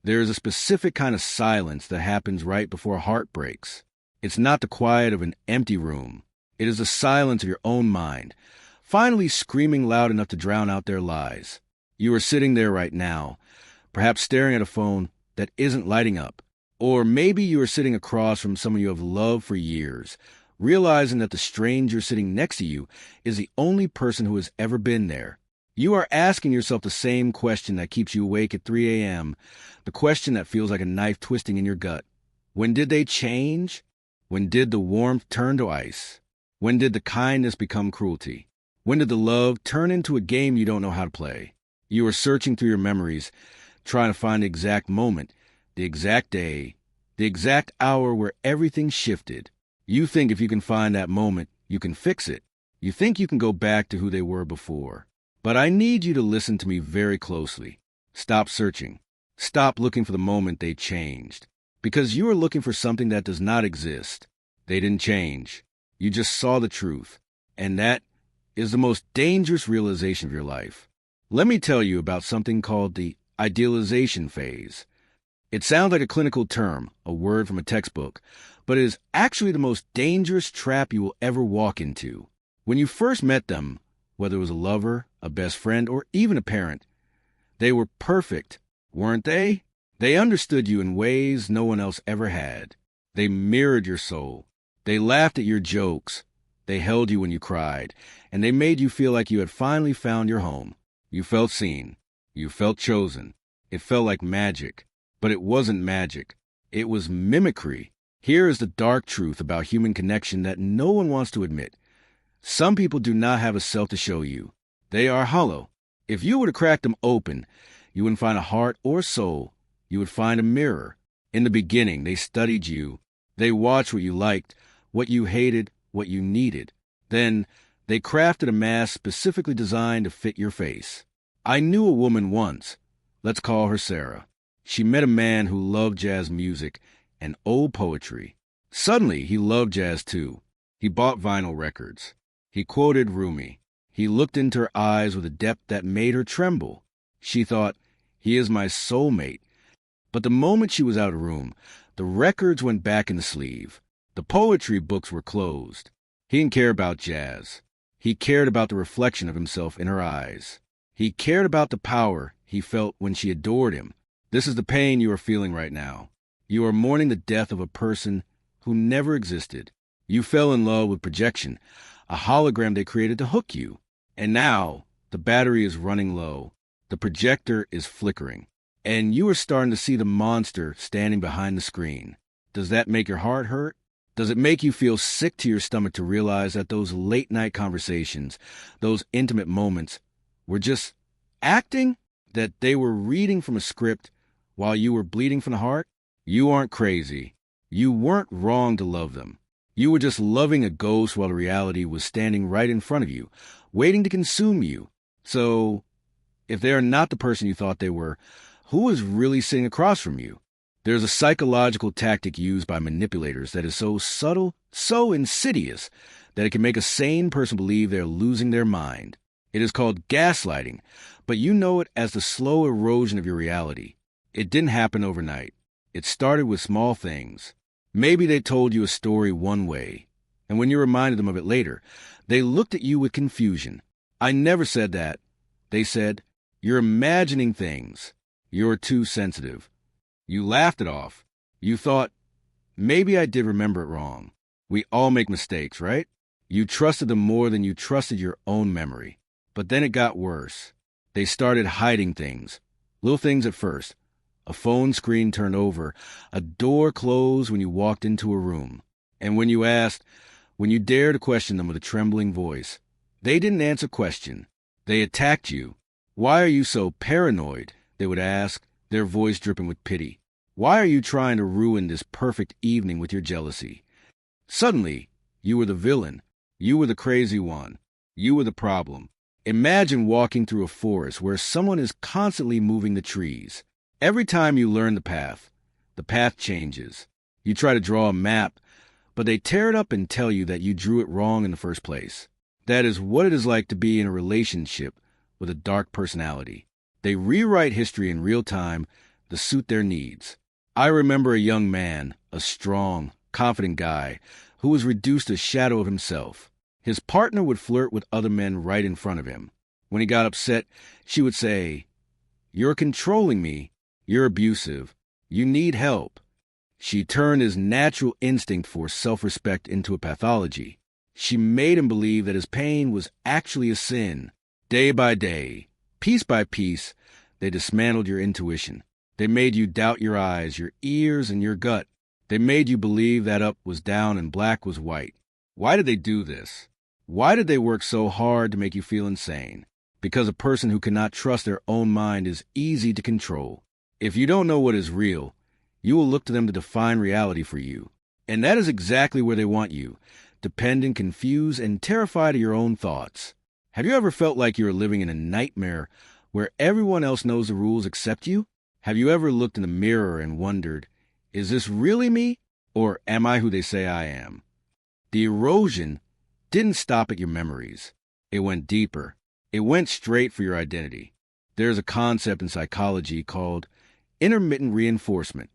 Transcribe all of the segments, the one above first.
There is a specific kind of silence that happens right before a heart breaks. It's not the quiet of an empty room. It is the silence of your own mind, finally screaming loud enough to drown out their lies. You are sitting there right now, perhaps staring at a phone that isn't lighting up. Or maybe you are sitting across from someone you have loved for years, realizing that the stranger sitting next to you is the only person who has ever been there. You are asking yourself the same question that keeps you awake at 3 a.m., the question that feels like a knife twisting in your gut. When did they change? When did the warmth turn to ice? When did the kindness become cruelty? When did the love turn into a game you don't know how to play? You are searching through your memories, trying to find the exact moment, the exact day, the exact hour where everything shifted. You think if you can find that moment, you can fix it. You think you can go back to who they were before. But I need you to listen to me very closely. Stop searching. Stop looking for the moment they changed. Because you are looking for something that does not exist. They didn't change. You just saw the truth. And that is the most dangerous realization of your life. Let me tell you about something called the idealization phase. It sounds like a clinical term, a word from a textbook, but it is actually the most dangerous trap you will ever walk into. When you first met them, whether it was a lover, a best friend, or even a parent, they were perfect, weren't they? They understood you in ways no one else ever had. They mirrored your soul. They laughed at your jokes. They held you when you cried, and they made you feel like you had finally found your home. You felt seen. You felt chosen. It felt like magic. But it wasn't magic. It was mimicry. Here is the dark truth about human connection that no one wants to admit. Some people do not have a self to show you. They are hollow. If you were to crack them open, you wouldn't find a heart or soul. You would find a mirror. In the beginning, they studied you. They watched what you liked, what you hated, what you needed. Then, they crafted a mask specifically designed to fit your face. I knew a woman once. Let's call her Sarah. She met a man who loved jazz music and old poetry. Suddenly, he loved jazz too. He bought vinyl records. He quoted Rumi. He looked into her eyes with a depth that made her tremble. She thought, he is my soulmate. But the moment she was out of the room, the records went back in the sleeve. The poetry books were closed. He didn't care about jazz. He cared about the reflection of himself in her eyes. He cared about the power he felt when she adored him. This is the pain you are feeling right now. You are mourning the death of a person who never existed. You fell in love with projection, a hologram they created to hook you. And now, the battery is running low. The projector is flickering. And you are starting to see the monster standing behind the screen. Does that make your heart hurt? Does it make you feel sick to your stomach to realize that those late-night conversations, those intimate moments, were just acting? That they were reading from a script while you were bleeding from the heart? You aren't crazy. You weren't wrong to love them. You were just loving a ghost while the reality was standing right in front of you, waiting to consume you. So, if they are not the person you thought they were, who is really sitting across from you? There's a psychological tactic used by manipulators that is so subtle, so insidious, that it can make a sane person believe they're losing their mind. It is called gaslighting, but you know it as the slow erosion of your reality. It didn't happen overnight. It started with small things. Maybe they told you a story one way, and when you reminded them of it later, they looked at you with confusion. I never said that. They said, you're imagining things. You're too sensitive. You laughed it off. You thought, maybe I did remember it wrong. We all make mistakes, right? You trusted them more than you trusted your own memory. But then it got worse. They started hiding things. Little things at first. A phone screen turned over, a door closed when you walked into a room. And when you asked, when you dared to question them with a trembling voice, they didn't answer question. They attacked you. Why are you so paranoid? They would ask, their voice dripping with pity. Why are you trying to ruin this perfect evening with your jealousy? Suddenly, you were the villain. You were the crazy one. You were the problem. Imagine walking through a forest where someone is constantly moving the trees. Every time you learn the path changes. You try to draw a map, but they tear it up and tell you that you drew it wrong in the first place. That is what it is like to be in a relationship with a dark personality. They rewrite history in real time, to suit their needs. I remember a young man, a strong, confident guy, who was reduced to a shadow of himself. His partner would flirt with other men right in front of him. When he got upset, she would say, "You're controlling me. You're abusive. You need help." She turned his natural instinct for self-respect into a pathology. She made him believe that his pain was actually a sin. Day by day, piece by piece, they dismantled your intuition. They made you doubt your eyes, your ears, and your gut. They made you believe that up was down and black was white. Why did they do this? Why did they work so hard to make you feel insane? Because a person who cannot trust their own mind is easy to control. If you don't know what is real, you will look to them to define reality for you. And that is exactly where they want you, dependent, confused, and terrified of your own thoughts. Have you ever felt like you are living in a nightmare where everyone else knows the rules except you? Have you ever looked in the mirror and wondered, is this really me, or am I who they say I am? The erosion didn't stop at your memories. It went deeper. It went straight for your identity. There's a concept in psychology called intermittent reinforcement.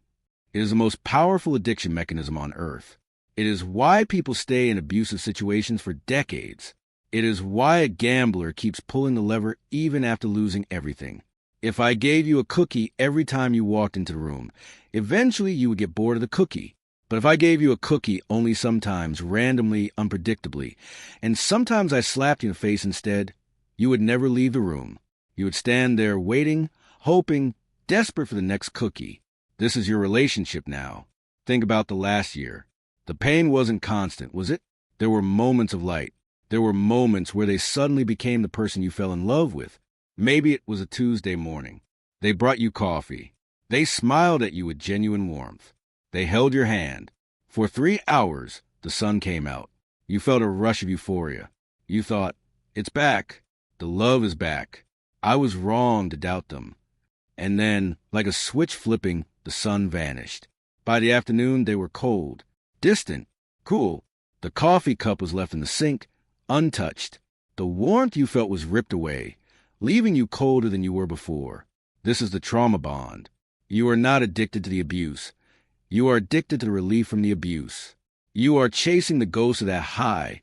It is the most powerful addiction mechanism on earth. It is why people stay in abusive situations for decades. It is why a gambler keeps pulling the lever even after losing everything. If I gave you a cookie every time you walked into the room, eventually you would get bored of the cookie. But if I gave you a cookie only sometimes, randomly, unpredictably, and sometimes I slapped you in the face instead, you would never leave the room. You would stand there waiting, hoping, desperate for the next cookie. This is your relationship now. Think about the last year. The pain wasn't constant, was it? There were moments of light. There were moments where they suddenly became the person you fell in love with. Maybe it was a Tuesday morning. They brought you coffee. They smiled at you with genuine warmth. They held your hand. For 3 hours, the sun came out. You felt a rush of euphoria. You thought, it's back. The love is back. I was wrong to doubt them. And then, like a switch flipping, the sun vanished. By the afternoon, they were cold, distant, cool. The coffee cup was left in the sink, untouched. The warmth you felt was ripped away, leaving you colder than you were before. This is the trauma bond. You are not addicted to the abuse. You are addicted to the relief from the abuse. You are chasing the ghost of that high,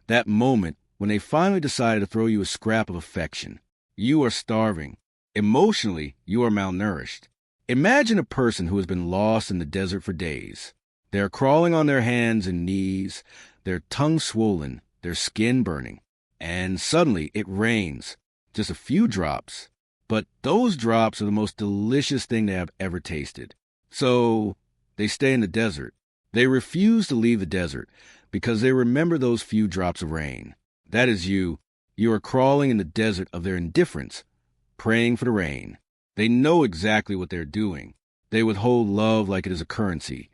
that moment when they finally decided to throw you a scrap of affection. You are starving. Emotionally, you are malnourished. Imagine a person who has been lost in the desert for days. They are crawling on their hands and knees, their tongue swollen, their skin burning. And suddenly it rains. Just a few drops. But those drops are the most delicious thing they have ever tasted. So they stay in the desert. They refuse to leave the desert because they remember those few drops of rain. That is you. You are crawling in the desert of their indifference, praying for the rain. They know exactly what they're doing. They withhold love like it is a currency,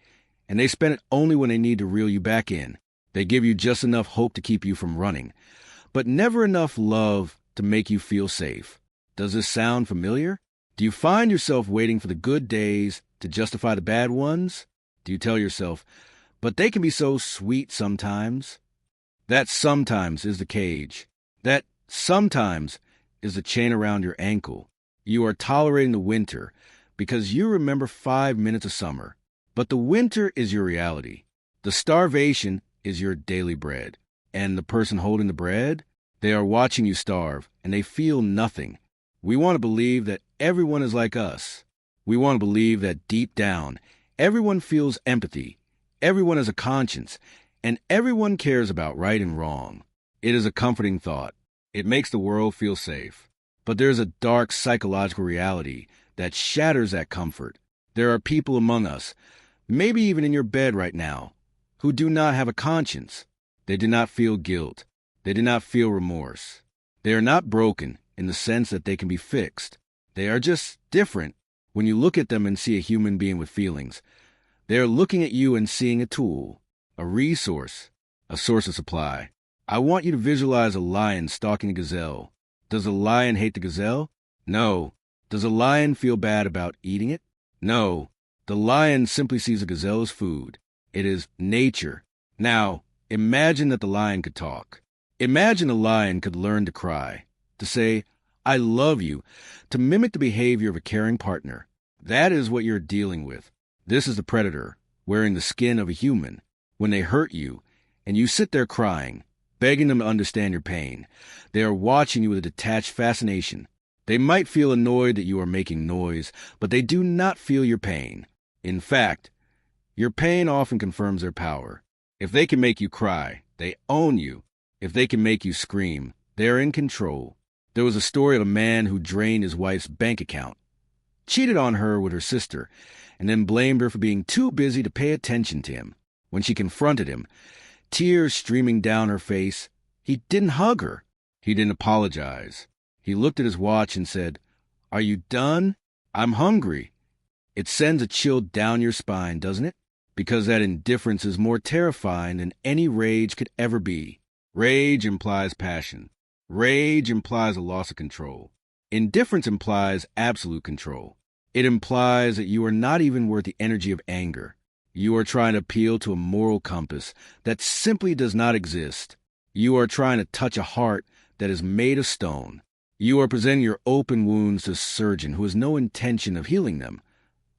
and they spend it only when they need to reel you back in. They give you just enough hope to keep you from running, but never enough love to make you feel safe. Does this sound familiar? Do you find yourself waiting for the good days to justify the bad ones? Do you tell yourself, but they can be so sweet sometimes? That sometimes is the cage. That sometimes is the chain around your ankle. You are tolerating the winter because you remember 5 minutes of summer. But the winter is your reality. The starvation is your daily bread. And the person holding the bread, they are watching you starve, and they feel nothing. We want to believe that everyone is like us. We want to believe that deep down, everyone feels empathy, everyone has a conscience, and everyone cares about right and wrong. It is a comforting thought. It makes the world feel safe. But there's a dark psychological reality that shatters that comfort. There are people among us, maybe even in your bed right now, who do not have a conscience. They do not feel guilt. They do not feel remorse. They are not broken in the sense that they can be fixed. They are just different. When you look at them and see a human being with feelings, they are looking at you and seeing a tool, a resource, a source of supply. I want you to visualize a lion stalking a gazelle. Does the lion hate the gazelle? No. Does a lion feel bad about eating it? No. The lion simply sees a gazelle as food. It is nature. Now, imagine that the lion could talk. Imagine a lion could learn to cry, to say, I love you, to mimic the behavior of a caring partner. That is what you're dealing with. This is the predator, wearing the skin of a human. When they hurt you, and you sit there crying, begging them to understand your pain, they are watching you with a detached fascination. They might feel annoyed that you are making noise, but they do not feel your pain. In fact, your pain often confirms their power. If they can make you cry, they own you. If they can make you scream, they are in control. There was a story of a man who drained his wife's bank account, cheated on her with her sister, and then blamed her for being too busy to pay attention to him. When she confronted him, tears streaming down her face, he didn't hug her. He didn't apologize. He looked at his watch and said, "Are you done? I'm hungry." It sends a chill down your spine, doesn't it? Because that indifference is more terrifying than any rage could ever be. Rage implies passion. Rage implies a loss of control. Indifference implies absolute control. It implies that you are not even worth the energy of anger. You are trying to appeal to a moral compass that simply does not exist. You are trying to touch a heart that is made of stone. You are presenting your open wounds to a surgeon who has no intention of healing them,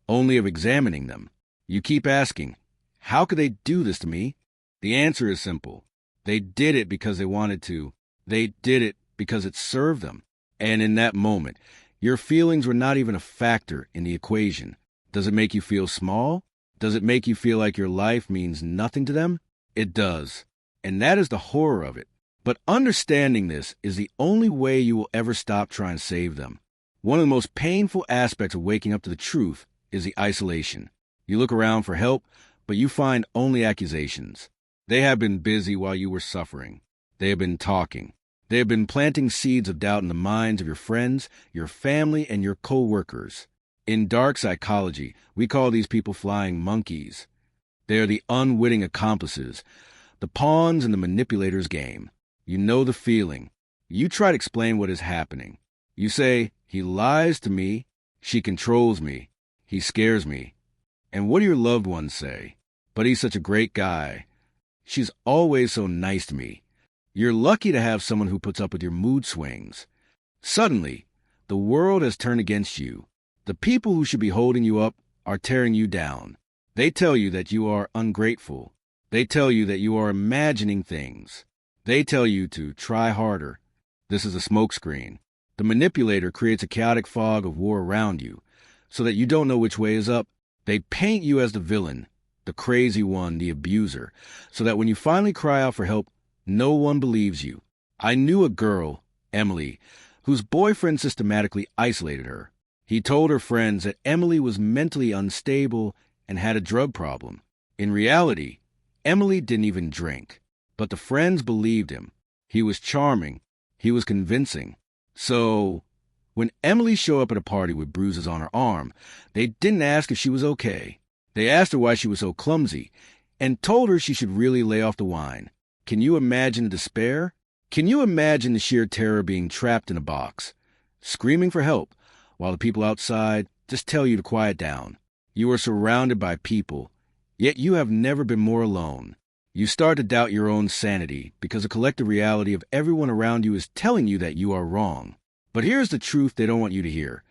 only of examining them. You keep asking, how could they do this to me? The answer is simple. They did it because they wanted to. They did it because it served them. And in that moment, your feelings were not even a factor in the equation. Does it make you feel small? Does it make you feel like your life means nothing to them? It does. And that is the horror of it. But understanding this is the only way you will ever stop trying to save them. One of the most painful aspects of waking up to the truth is the isolation. You look around for help, but you find only accusations. They have been busy while you were suffering. They have been talking. They have been planting seeds of doubt in the minds of your friends, your family, and your co-workers. In dark psychology, we call these people flying monkeys. They are the unwitting accomplices, the pawns in the manipulator's game. You know the feeling. You try to explain what is happening. You say, he lies to me, she controls me, he scares me. And what do your loved ones say? But he's such a great guy. She's always so nice to me. You're lucky to have someone who puts up with your mood swings. Suddenly, the world has turned against you. The people who should be holding you up are tearing you down. They tell you that you are ungrateful. They tell you that you are imagining things. They tell you to try harder. This is a smokescreen. The manipulator creates a chaotic fog of war around you, so that you don't know which way is up. They paint you as the villain, the crazy one, the abuser, so that when you finally cry out for help, no one believes you. I knew a girl, Emily, whose boyfriend systematically isolated her. He told her friends that Emily was mentally unstable and had a drug problem. In reality, Emily didn't even drink. But the friends believed him. He was charming. He was convincing. So, when Emily showed up at a party with bruises on her arm, they didn't ask if she was okay. They asked her why she was so clumsy and told her she should really lay off the wine. Can you imagine the despair? Can you imagine the sheer terror of being trapped in a box, screaming for help, while the people outside just tell you to quiet down? You are surrounded by people, yet you have never been more alone. You start to doubt your own sanity because the collective reality of everyone around you is telling you that you are wrong. But here's the truth they don't want you to hear.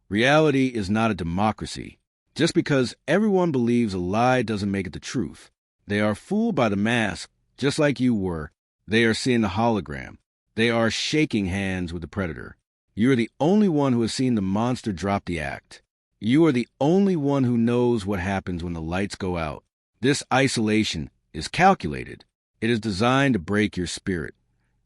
Reality is not a democracy. Just because everyone believes a lie doesn't make it the truth. They are fooled by the mask, just like you were. They are seeing the hologram. They are shaking hands with the predator. You are the only one who has seen the monster drop the act. You are the only one who knows what happens when the lights go out. This isolation is calculated. It is designed to break your spirit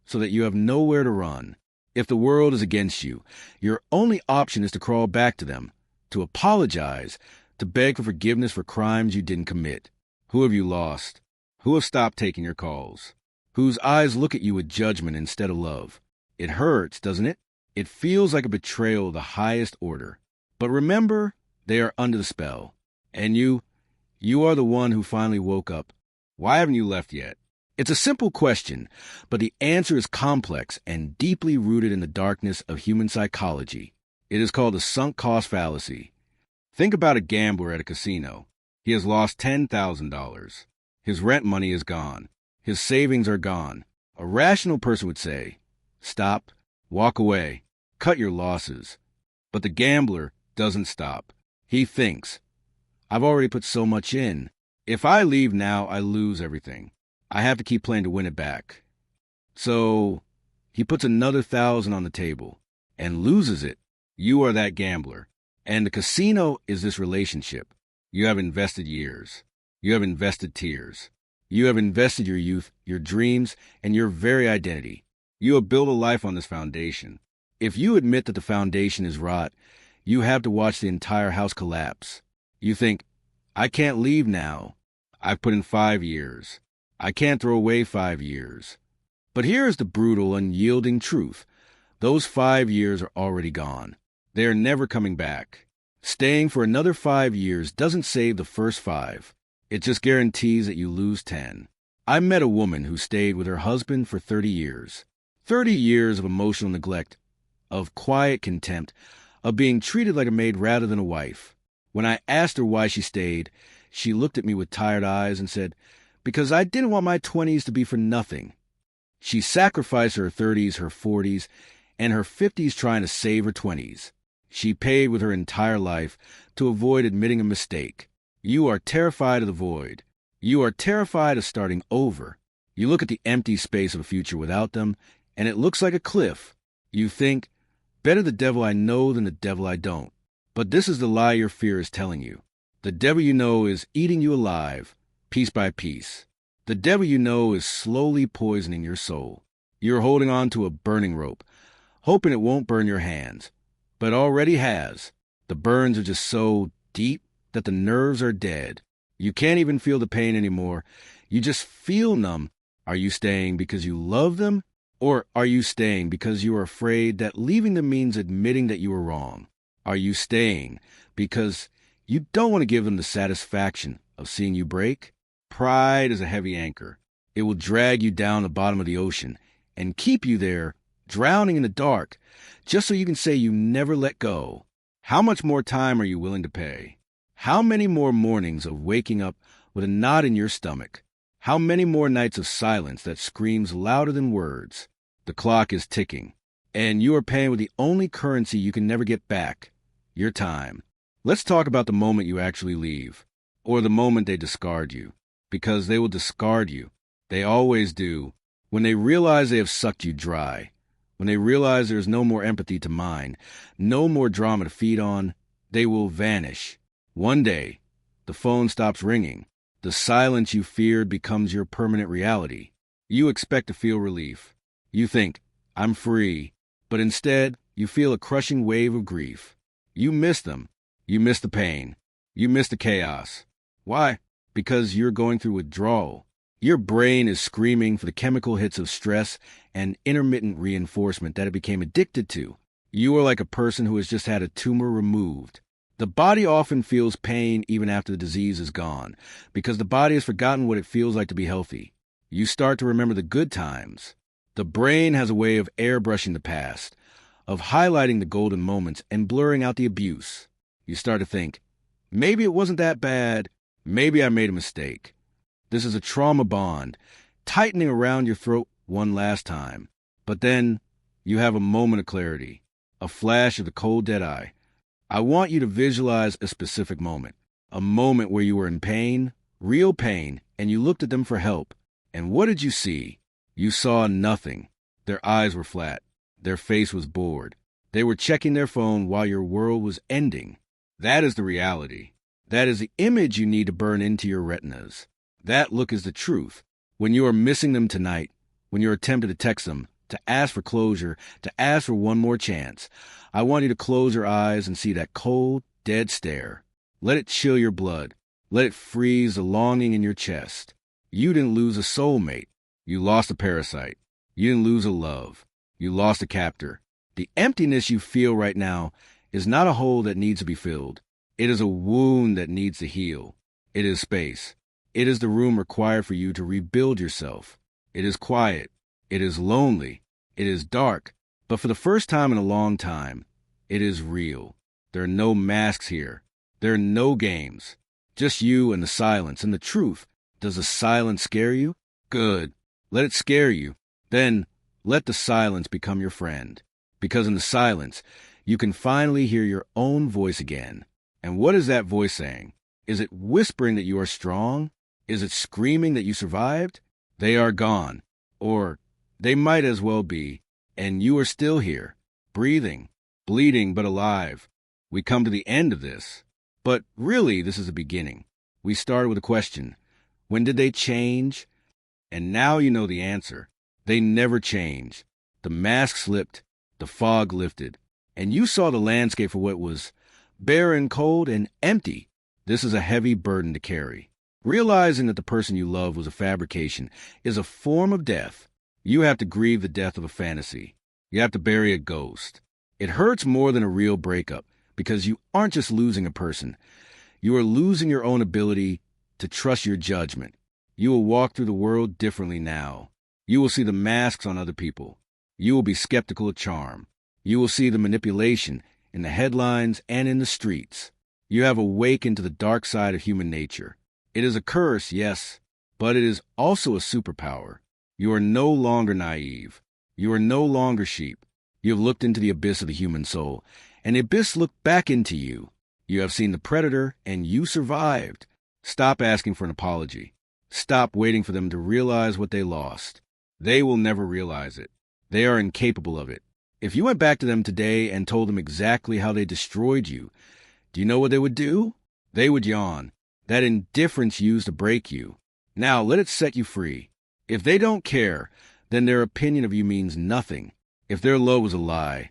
so that you have nowhere to run. If the world is against you, your only option is to crawl back to them, to apologize, to beg for forgiveness for crimes you didn't commit. Who have you lost? Who have stopped taking your calls? Whose eyes look at you with judgment instead of love? It hurts, doesn't it? It feels like a betrayal of the highest order. But remember, they are under the spell. And you are the one who finally woke up. Why haven't you left yet? It's a simple question, but the answer is complex and deeply rooted in the darkness of human psychology. It is called the sunk cost fallacy. Think about a gambler at a casino. He has lost $10,000. His rent money is gone. His savings are gone. A rational person would say, stop, walk away, cut your losses. But the gambler doesn't stop. He thinks, I've already put so much in. If I leave now, I lose everything. I have to keep playing to win it back. So he puts another 1,000 on the table and loses it. You are that gambler. And the casino is this relationship. You have invested years. You have invested tears. You have invested your youth, your dreams, and your very identity. You have built a life on this foundation. If you admit that the foundation is rot, you have to watch the entire house collapse. You think, I can't leave now. I've put in 5 years. I can't throw away 5 years. But here is the brutal, unyielding truth. Those 5 years are already gone. They are never coming back. Staying for another 5 years doesn't save the first 5. It just guarantees that you lose 10. I met a woman who stayed with her husband for 30 years. 30 years of emotional neglect, of quiet contempt, of being treated like a maid rather than a wife. When I asked her why she stayed, she looked at me with tired eyes and said, because I didn't want my 20s to be for nothing. She sacrificed her 30s, her 40s, and her 50s trying to save her 20s. She paid with her entire life to avoid admitting a mistake. You are terrified of the void. You are terrified of starting over. You look at the empty space of a future without them, and it looks like a cliff. You think, better the devil I know than the devil I don't. But this is the lie your fear is telling you. The devil you know is eating you alive, piece by piece. The devil you know is slowly poisoning your soul. You're holding on to a burning rope, hoping it won't burn your hands, but it already has. The burns are just so deep that the nerves are dead. You can't even feel the pain anymore. You just feel numb. Are you staying because you love them? Or are you staying because you are afraid that leaving them means admitting that you were wrong? Are you staying because you don't want to give them the satisfaction of seeing you break? Pride is a heavy anchor. It will drag you down the bottom of the ocean and keep you there, drowning in the dark, just so you can say you never let go. How much more time are you willing to pay? How many more mornings of waking up with a knot in your stomach? How many more nights of silence that screams louder than words? The clock is ticking, and you are paying with the only currency you can never get back, your time. Let's talk about the moment you actually leave, or the moment they discard you, because they will discard you. They always do. When they realize they have sucked you dry, when they realize there is no more empathy to mine, no more drama to feed on, they will vanish. One day, the phone stops ringing. The silence you feared becomes your permanent reality. You expect to feel relief. You think, I'm free. But instead, you feel a crushing wave of grief. You miss them. You miss the pain. You miss the chaos. Why? Because you're going through withdrawal. Your brain is screaming for the chemical hits of stress and intermittent reinforcement that it became addicted to. You are like a person who has just had a tumor removed. The body often feels pain even after the disease is gone, because the body has forgotten what it feels like to be healthy. You start to remember the good times. The brain has a way of airbrushing the past, of highlighting the golden moments and blurring out the abuse. You start to think, maybe it wasn't that bad. Maybe I made a mistake. This is a trauma bond, tightening around your throat one last time. But then you have a moment of clarity, a flash of the cold dead eye. I want you to visualize a specific moment, a moment where you were in pain, real pain, and you looked at them for help. And what did you see? You saw nothing. Their eyes were flat. Their face was bored. They were checking their phone while your world was ending. That is the reality. That is the image you need to burn into your retinas. That look is the truth. When you are missing them tonight, when you're tempted to text them, to ask for closure, to ask for one more chance, I want you to close your eyes and see that cold, dead stare. Let it chill your blood. Let it freeze the longing in your chest. You didn't lose a soulmate. You lost a parasite. You didn't lose a love. You lost a captor. The emptiness you feel right now is not a hole that needs to be filled. It is a wound that needs to heal. It is space. It is the room required for you to rebuild yourself. It is quiet. It is lonely. It is dark. But for the first time in a long time, it is real. There are no masks here. There are no games. Just you and the silence and the truth. Does the silence scare you? Good. Let it scare you. Then let the silence become your friend. Because in the silence, you can finally hear your own voice again. And what is that voice saying? Is it whispering that you are strong? Is it screaming that you survived? They are gone. Or they might as well be, and you are still here, breathing, bleeding but alive. We come to the end of this. But really, this is the beginning. We started with a question. When did they change? And now you know the answer. They never change. The mask slipped, the fog lifted, and you saw the landscape for what was barren, cold, and empty. This is a heavy burden to carry. Realizing that the person you love was a fabrication is a form of death. You have to grieve the death of a fantasy. You have to bury a ghost. It hurts more than a real breakup because you aren't just losing a person. You are losing your own ability to trust your judgment. You will walk through the world differently now. You will see the masks on other people. You will be skeptical of charm. You will see the manipulation in the headlines and in the streets. You have awakened to the dark side of human nature. It is a curse, yes, but it is also a superpower. You are no longer naive. You are no longer sheep. You have looked into the abyss of the human soul, and the abyss looked back into you. You have seen the predator, and you survived. Stop asking for an apology. Stop waiting for them to realize what they lost. They will never realize it. They are incapable of it. If you went back to them today and told them exactly how they destroyed you, do you know what they would do? They would yawn. That indifference used to break you. Now let it set you free. If they don't care, then their opinion of you means nothing. If their love was a lie,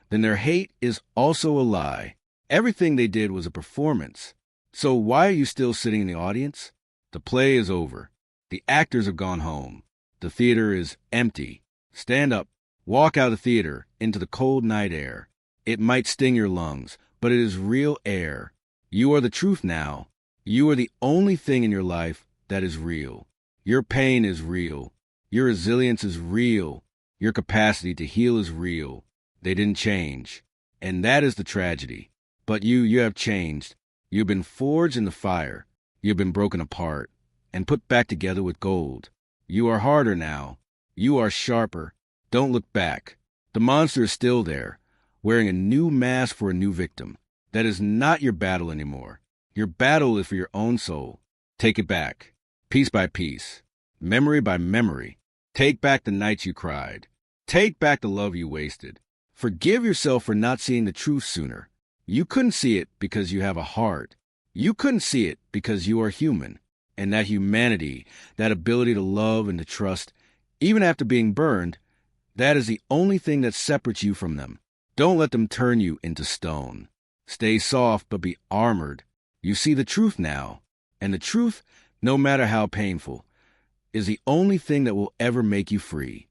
then their hate is also a lie. Everything they did was a performance. So why are you still sitting in the audience? The play is over. The actors have gone home. The theater is empty. Stand up. Walk out of the theater into the cold night air. It might sting your lungs, but it is real air. You are the truth now. You are the only thing in your life that is real. Your pain is real. Your resilience is real. Your capacity to heal is real. They didn't change. And that is the tragedy. But you have changed. You've been forged in the fire. You've been broken apart and put back together with gold. You are harder now. You are sharper. Don't look back. The monster is still there, wearing a new mask for a new victim. That is not your battle anymore. Your battle is for your own soul. Take it back, piece by piece, memory by memory. Take back the nights you cried. Take back the love you wasted. Forgive yourself for not seeing the truth sooner. You couldn't see it because you have a heart. You couldn't see it because you are human. And that humanity, that ability to love and to trust, even after being burned, that is the only thing that separates you from them. Don't let them turn you into stone. Stay soft, but be armored. You see the truth now, and the truth, no matter how painful, is the only thing that will ever make you free.